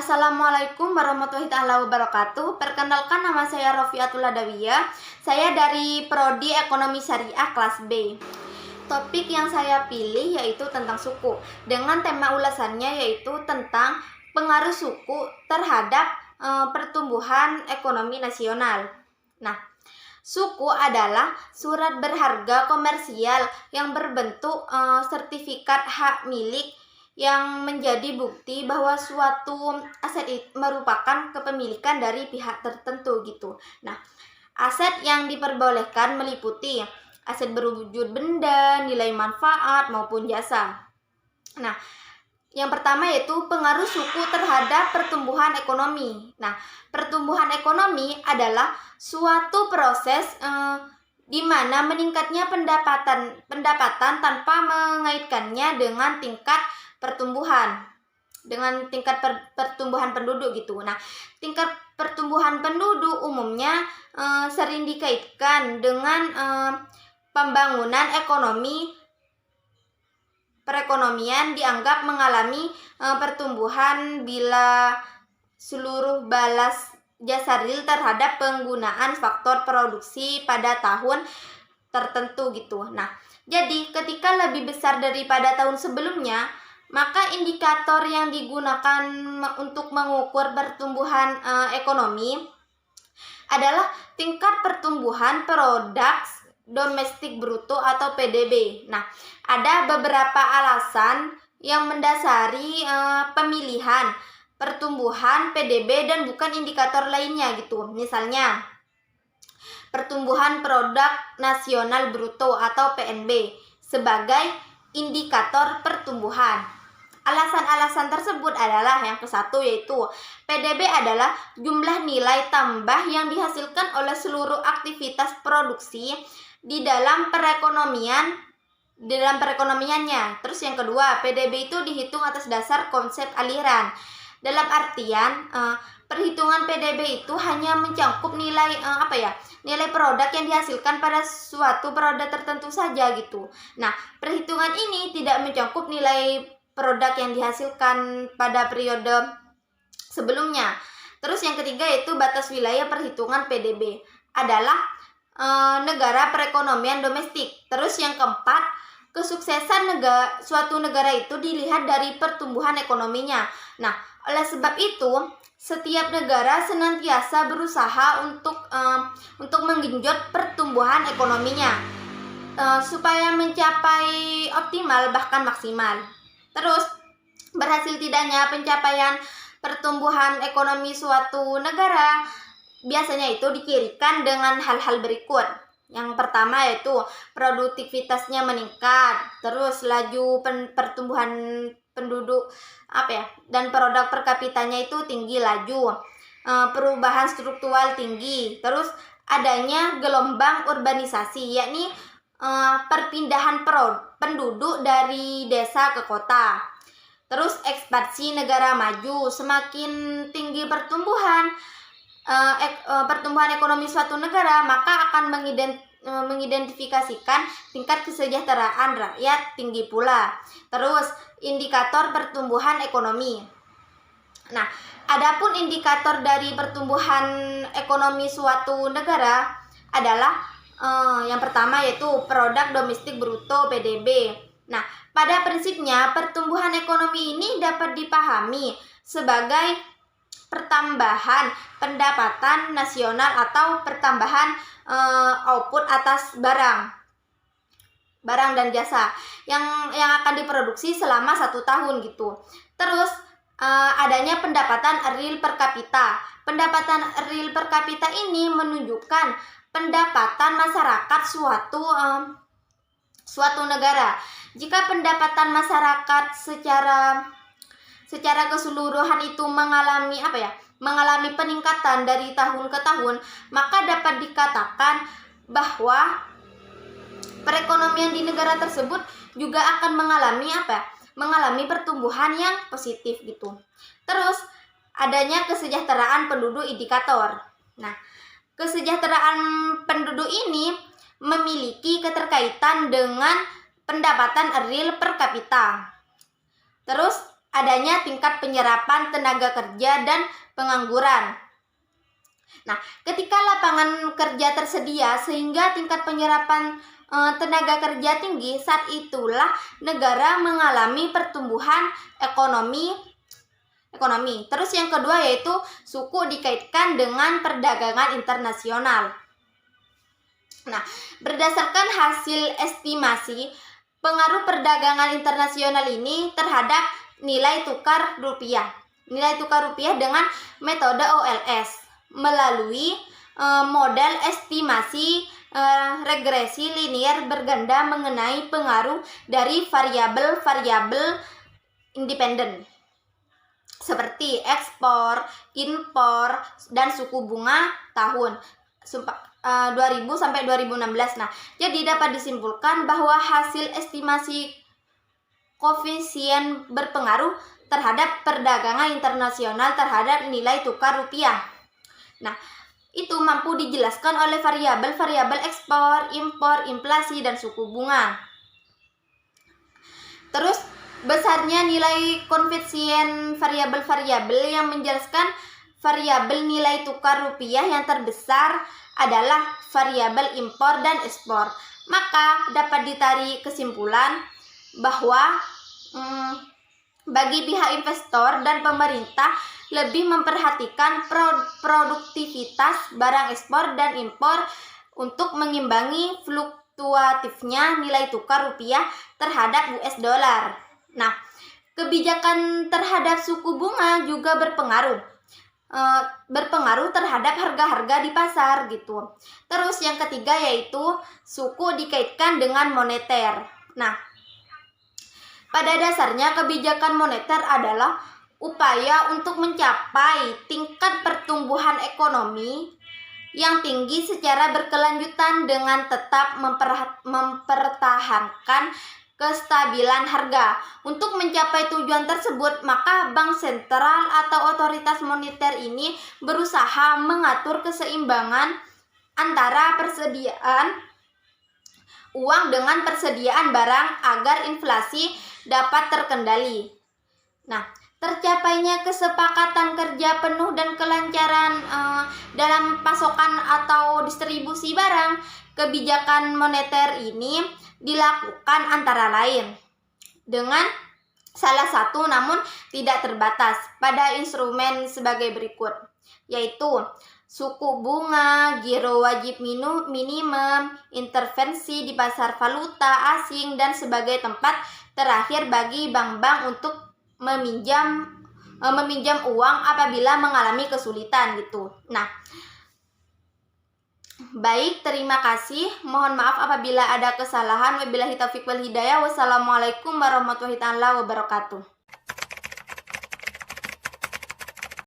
Assalamualaikum warahmatullahi wabarakatuh. Perkenalkan, nama saya Rofiatul Adawiyah. Saya dari Prodi Ekonomi Syariah kelas B. Topik yang saya pilih yaitu tentang suku, dengan tema ulasannya yaitu tentang pengaruh suku terhadap pertumbuhan ekonomi nasional. Nah, suku adalah surat berharga komersial yang berbentuk sertifikat hak milik yang menjadi bukti bahwa suatu aset merupakan kepemilikan dari pihak tertentu gitu. Nah, aset yang diperbolehkan meliputi aset berwujud benda, nilai manfaat maupun jasa. Nah, yang pertama yaitu pengaruh suku terhadap pertumbuhan ekonomi. Nah, pertumbuhan ekonomi adalah suatu proses di mana meningkatnya pendapatan tanpa mengaitkannya dengan tingkat pertumbuhan, pertumbuhan penduduk gitu. Nah, tingkat pertumbuhan penduduk umumnya sering dikaitkan dengan pembangunan perekonomian dianggap mengalami pertumbuhan bila seluruh balas jasa real terhadap penggunaan faktor produksi pada tahun tertentu gitu. Nah, jadi ketika lebih besar daripada tahun sebelumnya, maka indikator yang digunakan untuk mengukur pertumbuhan ekonomi adalah tingkat pertumbuhan produk domestik bruto atau PDB. Nah, ada beberapa alasan yang mendasari pemilihan pertumbuhan PDB dan bukan indikator lainnya gitu. Misalnya, pertumbuhan produk nasional bruto atau PNB sebagai indikator pertumbuhan. Alasan-alasan tersebut adalah yang ke-1 yaitu PDB adalah jumlah nilai tambah yang dihasilkan oleh seluruh aktivitas produksi di dalam perekonomiannya. Terus yang kedua, PDB itu dihitung atas dasar konsep aliran. Dalam artian perhitungan PDB itu hanya mencakup nilai nilai produk yang dihasilkan pada suatu produk tertentu saja gitu. Nah, perhitungan ini tidak mencakup nilai produk yang dihasilkan pada periode sebelumnya. Terus yang ketiga yaitu batas wilayah perhitungan PDB adalah negara perekonomian domestik. Terus yang keempat, kesuksesan suatu negara itu dilihat dari pertumbuhan ekonominya. Nah, oleh sebab itu setiap negara senantiasa berusaha untuk menggenjot pertumbuhan ekonominya supaya mencapai optimal bahkan maksimal. Terus, berhasil tidaknya pencapaian pertumbuhan ekonomi suatu negara biasanya itu dikirikan dengan hal-hal berikut. Yang pertama yaitu produktivitasnya meningkat, terus laju pertumbuhan penduduk dan produk per kapitanya itu tinggi laju, perubahan struktural tinggi, terus adanya gelombang urbanisasi, yakni perpindahan penduduk dari desa ke kota. Terus ekspansi negara maju, semakin tinggi pertumbuhan ekonomi suatu negara, maka akan mengidentifikasikan tingkat kesejahteraan rakyat tinggi pula. Terus indikator pertumbuhan ekonomi. Nah, adapun indikator dari pertumbuhan ekonomi suatu negara adalah yang pertama yaitu produk domestik bruto PDB. Nah, pada prinsipnya pertumbuhan ekonomi ini dapat dipahami sebagai pertambahan pendapatan nasional atau pertambahan output atas barang dan jasa yang akan diproduksi selama 1 tahun gitu. Terus adanya pendapatan real per kapita. Pendapatan real per kapita ini menunjukkan pendapatan masyarakat suatu negara. Jika pendapatan masyarakat secara keseluruhan itu mengalami peningkatan dari tahun ke tahun, maka dapat dikatakan bahwa perekonomian di negara tersebut juga akan mengalami pertumbuhan yang positif gitu. Terus adanya kesejahteraan penduduk indikator. Nah, kesejahteraan penduduk ini memiliki keterkaitan dengan pendapatan real per kapita. Terus adanya tingkat penyerapan tenaga kerja dan pengangguran. Nah, ketika lapangan kerja tersedia sehingga tingkat penyerapan tenaga kerja tinggi, saat itulah negara mengalami pertumbuhan ekonomi. Terus yang kedua yaitu suku dikaitkan dengan perdagangan internasional. Nah, berdasarkan hasil estimasi, pengaruh perdagangan internasional ini terhadap nilai tukar rupiah. Nilai tukar rupiah dengan metode OLS melalui model estimasi regresi linier berganda mengenai pengaruh dari variabel-variabel independen seperti ekspor, impor, dan suku bunga tahun 2000 sampai 2016. Nah, jadi dapat disimpulkan bahwa hasil estimasi koefisien berpengaruh terhadap perdagangan internasional terhadap nilai tukar rupiah. Nah, itu mampu dijelaskan oleh variabel-variabel ekspor, impor, inflasi, dan suku bunga. Terus, besarnya nilai koefisien variabel-variabel yang menjelaskan variabel nilai tukar rupiah yang terbesar adalah variabel impor dan ekspor. Maka dapat ditarik kesimpulan bahwa bagi pihak investor dan pemerintah lebih memperhatikan produktivitas barang ekspor dan impor untuk mengimbangi fluktuatifnya nilai tukar rupiah terhadap US dollar. Nah, kebijakan terhadap suku bunga juga berpengaruh terhadap harga-harga di pasar gitu. Terus yang ketiga yaitu suku dikaitkan dengan moneter. Nah, pada dasarnya kebijakan moneter adalah upaya untuk mencapai tingkat pertumbuhan ekonomi yang tinggi secara berkelanjutan dengan tetap mempertahankan kestabilan harga. Untuk mencapai tujuan tersebut, maka bank sentral atau otoritas moneter ini berusaha mengatur keseimbangan antara persediaan uang dengan persediaan barang agar inflasi dapat terkendali. Nah, tercapainya kesepakatan kerja penuh dan kelancaran dalam pasokan atau distribusi barang, kebijakan moneter ini dilakukan antara lain dengan salah satu namun tidak terbatas pada instrumen sebagai berikut, yaitu suku bunga, giro wajib minimum, intervensi di pasar valuta asing, dan sebagai tempat terakhir bagi bank-bank untuk meminjam uang apabila mengalami kesulitan gitu. Nah, baik, terima kasih. Mohon maaf apabila ada kesalahan. Wabillahi taufiq wal hidayah. Wassalamualaikum warahmatullahi wabarakatuh.